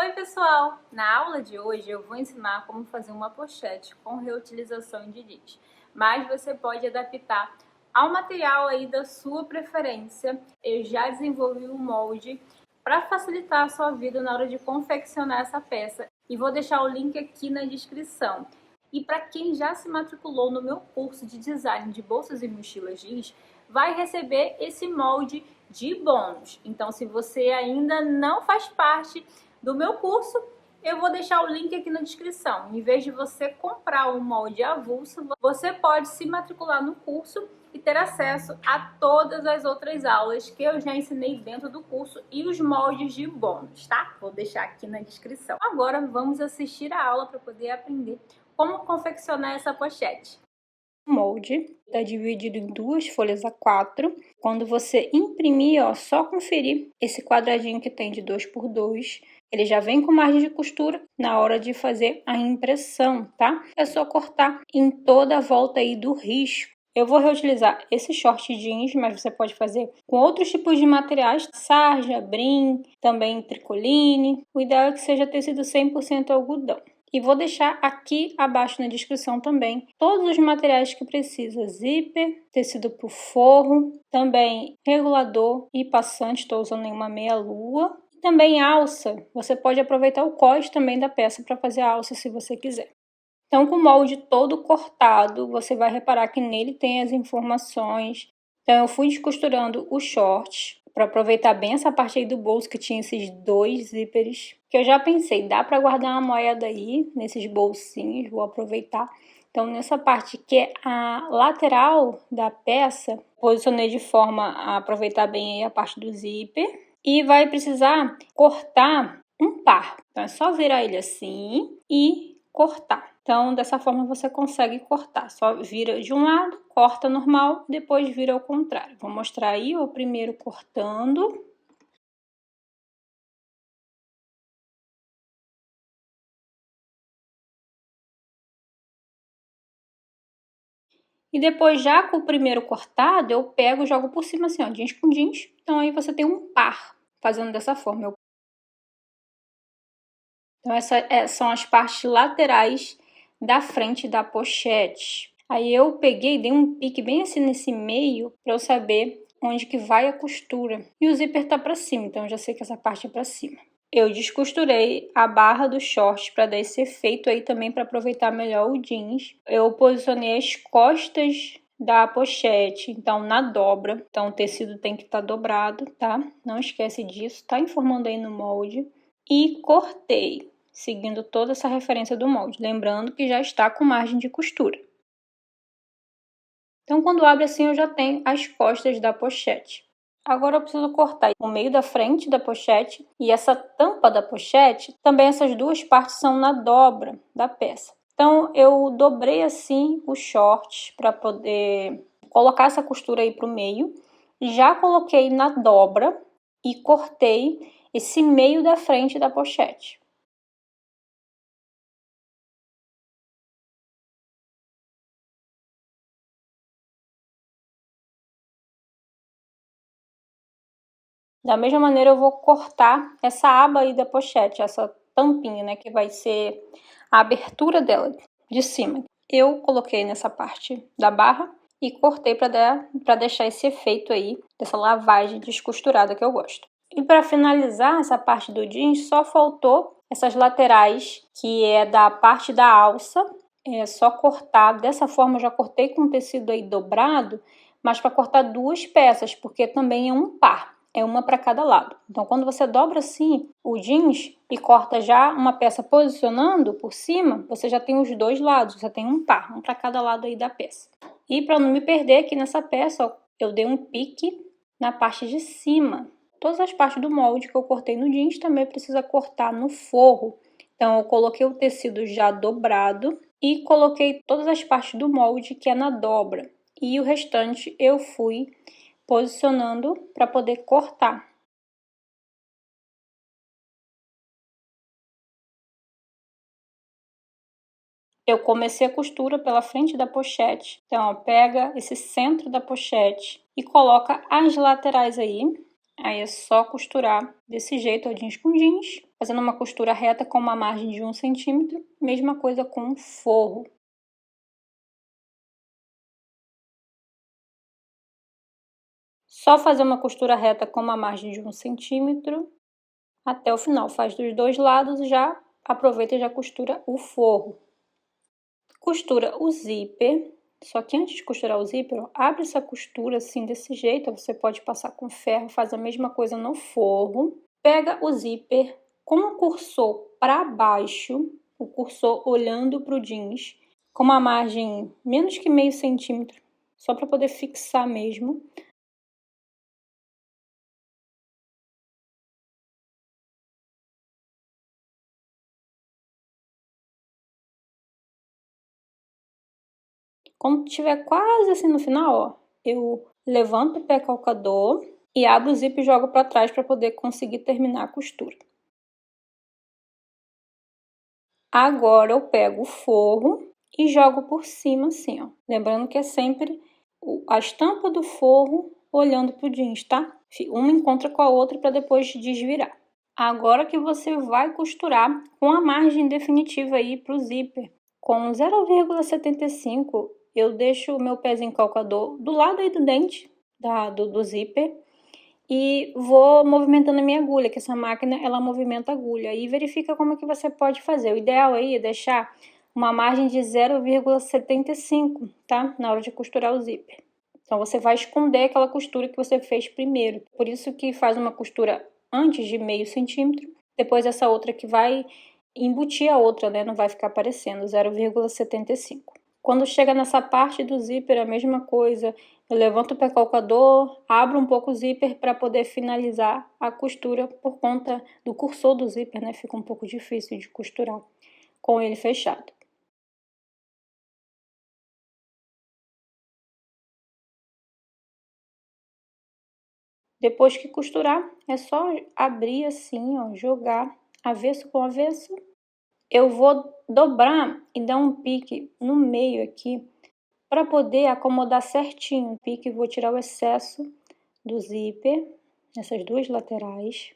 Oi pessoal! Na aula de hoje eu vou ensinar como fazer uma pochete com reutilização de jeans, mas você pode adaptar ao material aí da sua preferência. Eu já desenvolvi um molde para facilitar a sua vida na hora de confeccionar essa peça e vou deixar o link aqui na descrição. E para quem já se matriculou no meu curso de design de bolsas e mochilas jeans, vai receber esse molde de bônus. Então, se você ainda não faz parte do meu curso, eu vou deixar o link aqui na descrição. Em vez de você comprar um molde avulso, você pode se matricular no curso e ter acesso a todas as outras aulas que eu já ensinei dentro do curso e os moldes de bônus, tá? Vou deixar aqui na descrição. Agora vamos assistir a aula para poder aprender como confeccionar essa pochete. O molde está dividido em duas folhas A4. Quando você imprimir, só conferir esse quadradinho que tem de 2 por 2. Ele já vem com margem de costura na hora de fazer a impressão, tá? É só cortar em toda a volta aí do risco. Eu vou reutilizar esse short jeans, mas você pode fazer com outros tipos de materiais, sarja, brim, também tricoline. O ideal é que seja tecido 100% algodão. E vou deixar aqui abaixo na descrição também todos os materiais que precisa: zíper, tecido para o forro, também regulador e passante, estou usando em uma meia-lua. Também alça, você pode aproveitar o cós também da peça para fazer a alça se você quiser. Então, com o molde todo cortado, você vai reparar que nele tem as informações. Então, eu fui descosturando o short para aproveitar bem essa parte aí do bolso que tinha esses 2 zíperes. Que eu já pensei, dá para guardar uma moeda aí nesses bolsinhos, vou aproveitar. Então, nessa parte que é a lateral da peça, posicionei de forma a aproveitar bem aí a parte do zíper. E vai precisar cortar um par. Então, é só virar ele assim e cortar. Então, dessa forma você consegue cortar. Só vira de um lado, corta normal, depois vira ao contrário. Vou mostrar aí o primeiro cortando. E depois, já com o primeiro cortado, eu pego e jogo por cima assim, jeans com jeans. Então, aí você tem um par fazendo dessa forma. Então, essas são as partes laterais da frente da pochete. Aí eu peguei, dei um pique bem assim nesse meio para eu saber onde que vai a costura. E o zíper tá para cima, então eu já sei que essa parte é para cima. Eu descosturei a barra do short para dar esse efeito aí também, para aproveitar melhor o jeans. Eu posicionei as costas da pochete, então na dobra. Então o tecido tem que estar dobrado, tá? Não esquece disso, tá informando aí no molde. E cortei, seguindo toda essa referência do molde, lembrando que já está com margem de costura. Então, quando abre assim, eu já tenho as costas da pochete. Agora eu preciso cortar o meio da frente da pochete e essa tampa da pochete. Também essas duas partes são na dobra da peça. Então, eu dobrei assim o short para poder colocar essa costura aí para o meio. Já coloquei na dobra e cortei esse meio da frente da pochete. Da mesma maneira, eu vou cortar essa aba aí da pochete, essa tampinha, né, que vai ser a abertura dela, de cima. Eu coloquei nessa parte da barra e cortei para deixar esse efeito aí, dessa lavagem descosturada que eu gosto. E para finalizar essa parte do jeans, só faltou essas laterais, que é da parte da alça. É só cortar, dessa forma eu já cortei com o tecido aí dobrado, mas para cortar duas peças, porque também é um par. É uma para cada lado. Então, quando você dobra assim o jeans e corta já uma peça posicionando por cima, você já tem os dois lados, você tem um par, um para cada lado aí da peça. E para não me perder aqui nessa peça, eu dei um pique na parte de cima. Todas as partes do molde que eu cortei no jeans também precisa cortar no forro. Então, eu coloquei o tecido já dobrado e coloquei todas as partes do molde que é na dobra. E o restante eu fui posicionando para poder cortar. Eu comecei a costura pela frente da pochete. Então, pega esse centro da pochete e coloca as laterais aí. Aí é só costurar desse jeito, jeans com jeans. fazendo uma costura reta com uma margem de 1 centímetro, mesma coisa com o forro. Só fazer uma costura reta com uma margem de 1 centímetro até o final. Faz dos dois lados e já aproveita e já costura o forro. Costura o zíper, só que antes de costurar o zíper, ó, abre essa costura assim desse jeito, você pode passar com ferro, faz a mesma coisa no forro. Pega o zíper com o cursor para baixo, o cursor olhando para o jeans, com uma margem menos que meio centímetro, só para poder fixar mesmo. Quando estiver quase assim no final, ó, eu levanto o pé calcador e abro o zíper e jogo para trás para poder conseguir terminar a costura. Agora eu pego o forro e jogo por cima assim, ó. Lembrando que é sempre a estampa do forro olhando pro jeans, tá? Uma encontra com a outra para depois desvirar. Agora que você vai costurar com a margem definitiva aí pro zíper, com 0,75, eu deixo o meu pezinho calcador do lado aí do dente do zíper e vou movimentando a minha agulha, que essa máquina ela movimenta a agulha, e verifica como é que você pode fazer. O ideal aí é deixar uma margem de 0,75, tá? Na hora de costurar o zíper. Então você vai esconder aquela costura que você fez primeiro. Por isso que faz uma costura antes de meio centímetro, depois essa outra que vai embutir a outra, né? Não vai ficar aparecendo, 0,75. Quando chega nessa parte do zíper, a mesma coisa. Eu levanto o pé calcador, abro um pouco o zíper para poder finalizar a costura por conta do cursor do zíper, né? Fica um pouco difícil de costurar com ele fechado. Depois que costurar, é só abrir assim, ó, jogar avesso com avesso. Eu vou dobrar e dar um pique no meio aqui para poder acomodar certinho o pique. Vou tirar o excesso do zíper nessas duas laterais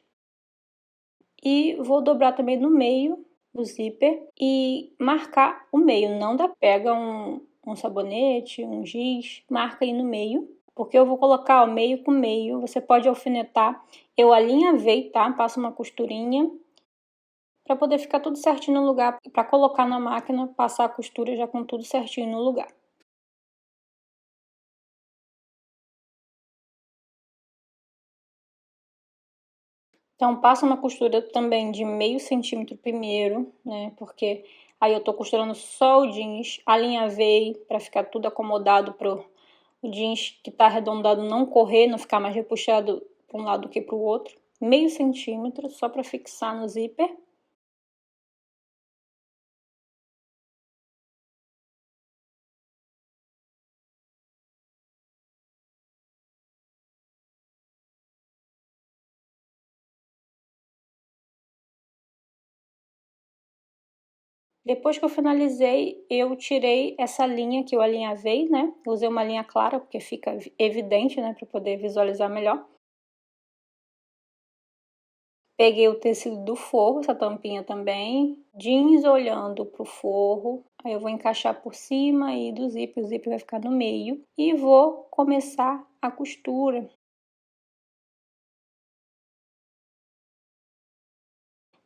e vou dobrar também no meio do zíper e marcar o meio. Não dá, pega um sabonete, um giz, marca aí no meio, porque eu vou colocar o meio com meio. Você pode alfinetar, eu alinhavei, tá? Passo uma costurinha para poder ficar tudo certinho no lugar, para colocar na máquina, passar a costura já com tudo certinho no lugar. Então, passa uma costura também de meio centímetro primeiro, né? Porque aí eu tô costurando só o jeans, alinhavei para ficar tudo acomodado pro o jeans que tá arredondado não correr, não ficar mais repuxado para um lado do que para o outro. Meio centímetro, só para fixar no zíper. Depois que eu finalizei, eu tirei essa linha que eu alinhavei, né? Eu usei uma linha clara, porque fica evidente, né? Para poder visualizar melhor. Peguei o tecido do forro, essa tampinha também, jeans olhando pro forro, aí eu vou encaixar por cima aí do zíper, o zíper vai ficar no meio, e vou começar a costura.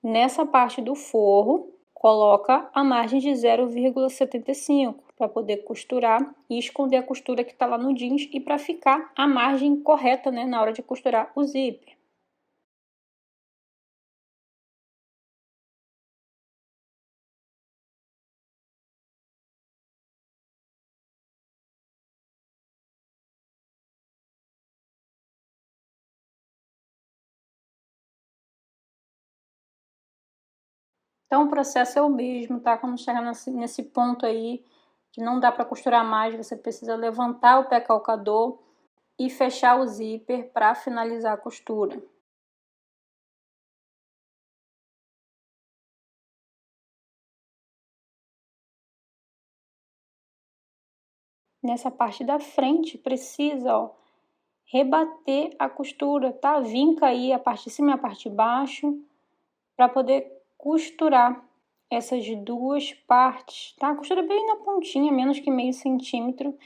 Nessa parte do forro, coloca a margem de 0,75 para poder costurar e esconder a costura que está lá no jeans e para ficar a margem correta, né, na hora de costurar o zíper. Então o processo é o mesmo, tá? Quando chegar nesse ponto aí que não dá para costurar mais, você precisa levantar o pé calcador e fechar o zíper para finalizar a costura. Nessa parte da frente precisa, ó, rebater a costura, tá? Vinca aí a parte de cima e a parte de baixo para poder costurar essas duas partes, tá? Costura bem na pontinha, menos que meio centímetro.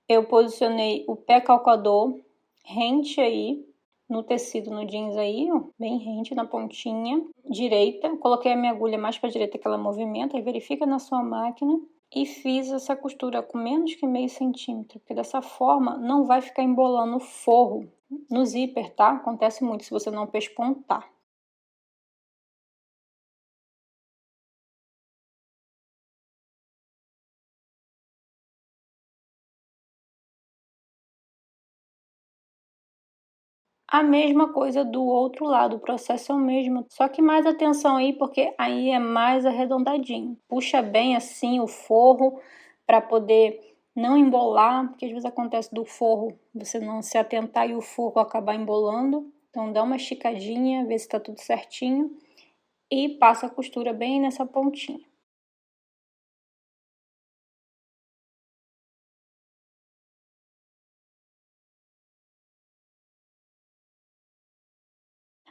Eu posicionei o pé calcador rente aí no tecido, no jeans aí, ó, bem rente na pontinha direita. Coloquei a minha agulha mais para a direita que ela movimenta, aí verifica na sua máquina. E fiz essa costura com menos que meio centímetro, porque dessa forma não vai ficar embolando o forro no zíper, tá? Acontece muito se você não pespontar. A mesma coisa do outro lado, o processo é o mesmo, só que mais atenção aí, porque aí é mais arredondadinho. Puxa bem assim o forro para poder não embolar, porque às vezes acontece do forro você não se atentar e o forro acabar embolando. Então dá uma esticadinha, vê se tá tudo certinho e passa a costura bem nessa pontinha.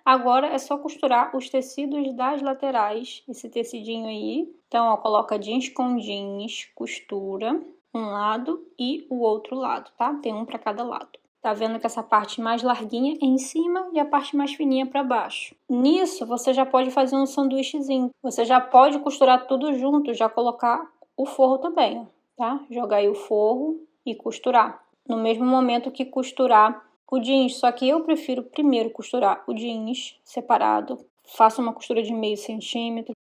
Agora é só costurar os tecidos das laterais, esse tecidinho aí. Então, ó, coloca jeans com jeans, costura um lado e o outro lado, tá? Tem um para cada lado. Tá vendo que essa parte mais larguinha é em cima e a parte mais fininha para baixo. Nisso, você já pode fazer um sanduíchezinho. Você já pode costurar tudo junto, já colocar o forro também, tá? Jogar aí o forro e costurar. No mesmo momento que costurar o jeans, só que eu prefiro primeiro costurar o jeans separado. Faço uma costura de meio centímetro.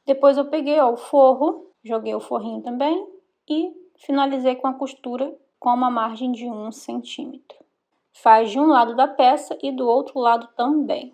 Depois eu peguei, ó, o forro, joguei o forrinho também e finalizei com a costura com uma margem de 1 centímetro. Faz de um lado da peça e do outro lado também.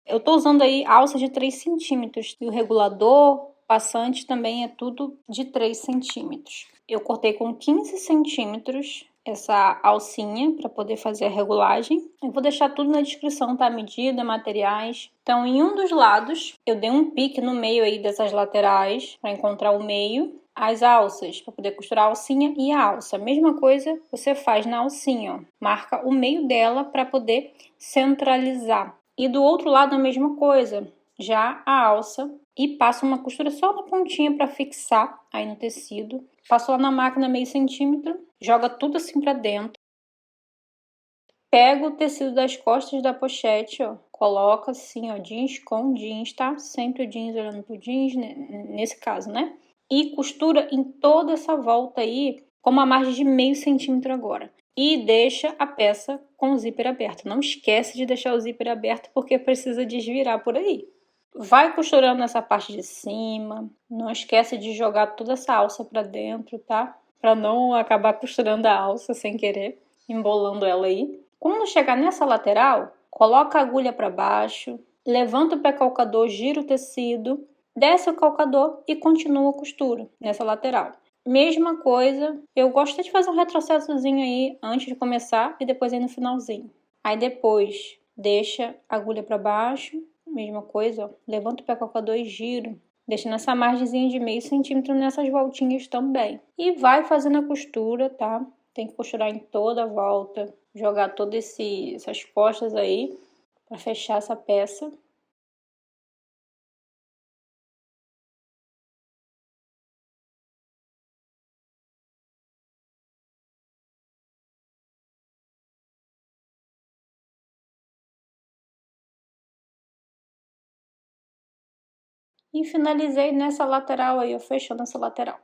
Eu tô usando aí alça de 3 centímetros e o regulador passante também é tudo de 3 centímetros. Eu cortei com 15 centímetros essa alcinha para poder fazer a regulagem. Eu vou deixar tudo na descrição, tá? Medida, materiais. Então, em um dos lados, eu dei um pique no meio aí dessas laterais para encontrar o meio. As alças, para poder costurar a alcinha e a alça. Mesma coisa você faz na alcinha, ó. Marca o meio dela para poder centralizar. E do outro lado a mesma coisa, já a alça, e passo uma costura só na pontinha para fixar aí no tecido. Passo lá na máquina meio centímetro, joga tudo assim para dentro. Pega o tecido das costas da pochete, ó, coloca assim, ó, jeans com jeans, tá? Sempre o jeans olhando pro jeans, nesse caso, né? E costura em toda essa volta aí, com uma margem de meio centímetro agora. E deixa a peça com o zíper aberto. Não esquece de deixar o zíper aberto porque precisa desvirar por aí. Vai costurando essa parte de cima. Não esquece de jogar toda essa alça para dentro, tá? Para não acabar costurando a alça sem querer, embolando ela aí. Quando chegar nessa lateral, coloca a agulha para baixo, levanta o pé calcador, gira o tecido, desce o calcador e continua a costura nessa lateral. Mesma coisa, eu gosto de fazer um retrocessozinho aí antes de começar e depois aí no finalzinho. Aí depois deixa a agulha para baixo, mesma coisa, ó, levanta o pé calcador e giro. Deixa nessa margenzinha de meio centímetro nessas voltinhas também. E vai fazendo a costura, tá? Tem que costurar em toda a volta, jogar todas essas costas aí para fechar essa peça. E finalizei nessa lateral aí, ó, fechando essa lateral.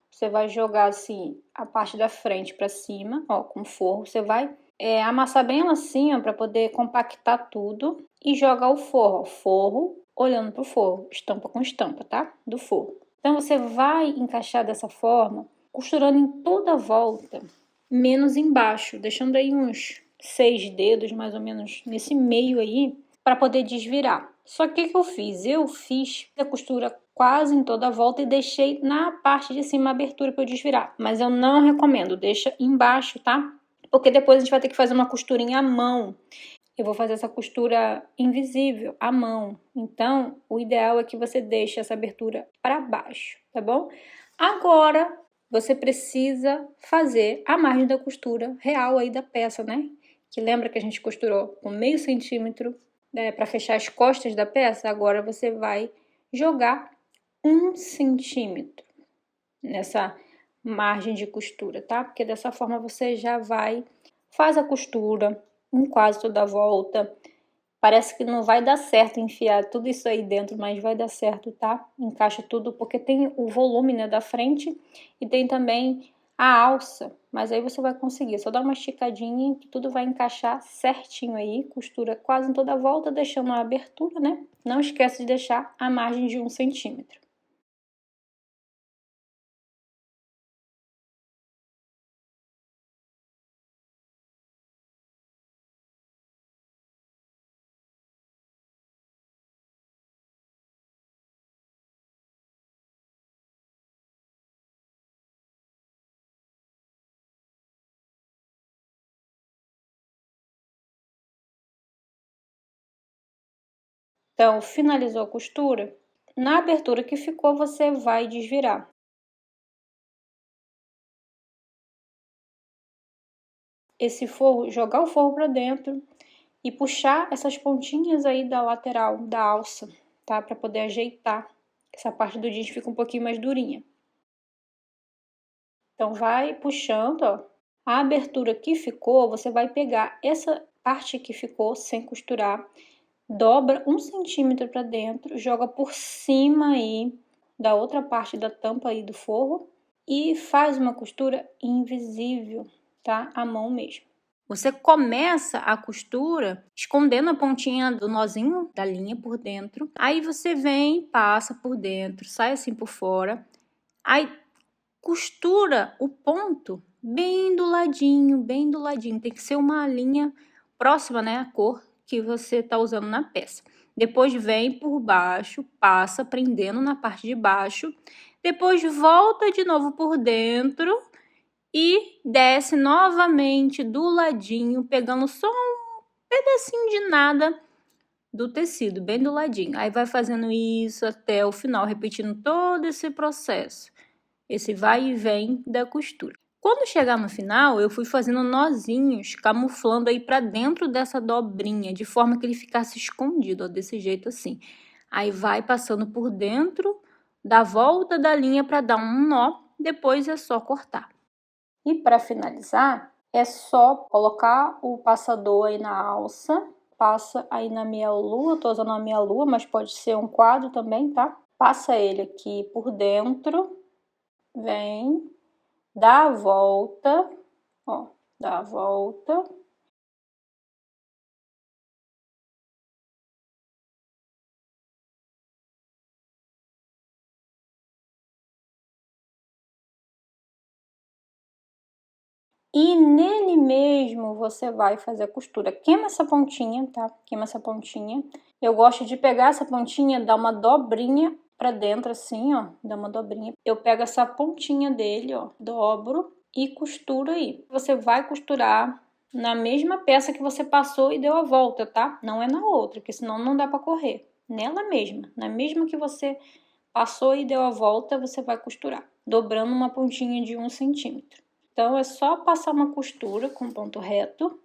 Você vai jogar assim a parte da frente para cima, ó, com forro. Você vai amassar bem ela assim, ó, para poder compactar tudo e jogar o forro, ó, forro olhando pro forro, estampa com estampa, tá? Do forro. Então você vai encaixar dessa forma, costurando em toda a volta, menos embaixo, deixando aí uns 6 dedos mais ou menos nesse meio aí para poder desvirar. Só que o que eu fiz? Eu fiz a costura quase em toda a volta e deixei na parte de cima a abertura para eu desvirar. Mas eu não recomendo, deixa embaixo, tá? Porque depois a gente vai ter que fazer uma costurinha à mão. Eu vou fazer essa costura invisível à mão. Então, o ideal é que você deixe essa abertura para baixo, tá bom? Agora, você precisa fazer a margem da costura real aí da peça, né? que lembra que a gente costurou com meio centímetro para fechar as costas da peça? Agora você vai jogar 1 centímetro nessa margem de costura, tá? Porque dessa forma você já faz a costura em quase toda a volta. Parece que não vai dar certo enfiar tudo isso aí dentro, mas vai dar certo, tá? Encaixa tudo, porque tem o volume, né, da frente e tem também a alça. Mas aí você vai conseguir, só dar uma esticadinha que tudo vai encaixar certinho aí. Costura quase em toda a volta, deixando a abertura, né? Não esquece de deixar a margem de 1 centímetro. Então, finalizou a costura, na abertura que ficou, você vai desvirar. Esse forro, jogar o forro para dentro e puxar essas pontinhas aí da lateral, da alça, tá? Para poder ajeitar. Essa parte do jeans fica um pouquinho mais durinha. Então, vai puxando, ó. A abertura que ficou, você vai pegar essa parte que ficou sem costurar, dobra 1 centímetro para dentro, joga por cima aí da outra parte da tampa aí do forro e faz uma costura invisível, tá? À mão mesmo. Você começa a costura escondendo a pontinha do nozinho da linha por dentro. Aí você vem, passa por dentro, sai assim por fora. Aí costura o ponto bem do ladinho, bem do ladinho. Tem que ser uma linha próxima, né, à cor que você tá usando na peça. Depois vem por baixo, passa prendendo na parte de baixo. Depois volta de novo por dentro e desce novamente do ladinho, pegando só um pedacinho de nada do tecido, bem do ladinho. Aí vai fazendo isso até o final, repetindo todo esse processo, esse vai e vem da costura. Quando chegar no final, eu fui fazendo nozinhos, camuflando aí para dentro dessa dobrinha, de forma que ele ficasse escondido, ó, desse jeito assim. Aí vai passando por dentro da volta da linha para dar um nó, depois é só cortar. E para finalizar, é só colocar o passador aí na alça, passa aí na meia-lua, tô usando uma meia-lua, mas pode ser um quadro também, tá? Passa ele aqui por dentro, vem, dá a volta, ó, dá a volta. E nele mesmo você vai fazer a costura. Queima essa pontinha, tá? Queima essa pontinha. Eu gosto de pegar essa pontinha, dar uma dobrinha pra dentro assim, ó. Dá uma dobrinha. Eu pego essa pontinha dele, ó, dobro e costuro aí. Você vai costurar na mesma peça que você passou e deu a volta, tá? Não é na outra, porque senão não dá pra correr. Nela mesma, na mesma que você passou e deu a volta, você vai costurar, dobrando uma pontinha de 1 centímetro. Então, é só passar uma costura com ponto reto.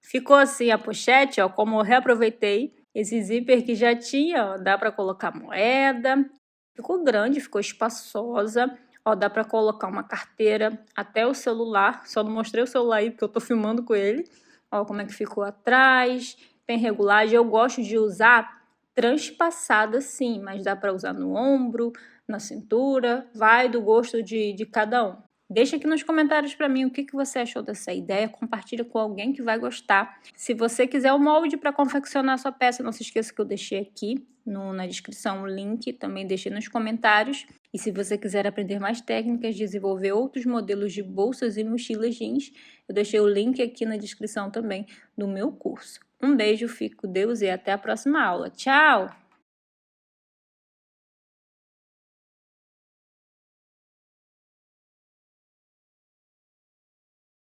Ficou assim a pochete, ó, como eu reaproveitei esse zíper que já tinha, ó, dá para colocar moeda. Ficou grande, ficou espaçosa. Ó, dá para colocar uma carteira, até o celular. Só não mostrei o celular aí porque eu tô filmando com ele. Ó, como é que ficou atrás. Tem regulagem. Eu gosto de usar transpassada sim, mas dá para usar no ombro, na cintura, vai do gosto de cada um. Deixa aqui nos comentários para mim o que você achou dessa ideia, compartilha com alguém que vai gostar. Se você quiser o molde para confeccionar a sua peça, não se esqueça que eu deixei aqui na descrição o link, também deixei nos comentários. E se você quiser aprender mais técnicas, desenvolver outros modelos de bolsas e mochilas jeans, eu deixei o link aqui na descrição também do meu curso. Um beijo, fique com Deus e até a próxima aula. Tchau!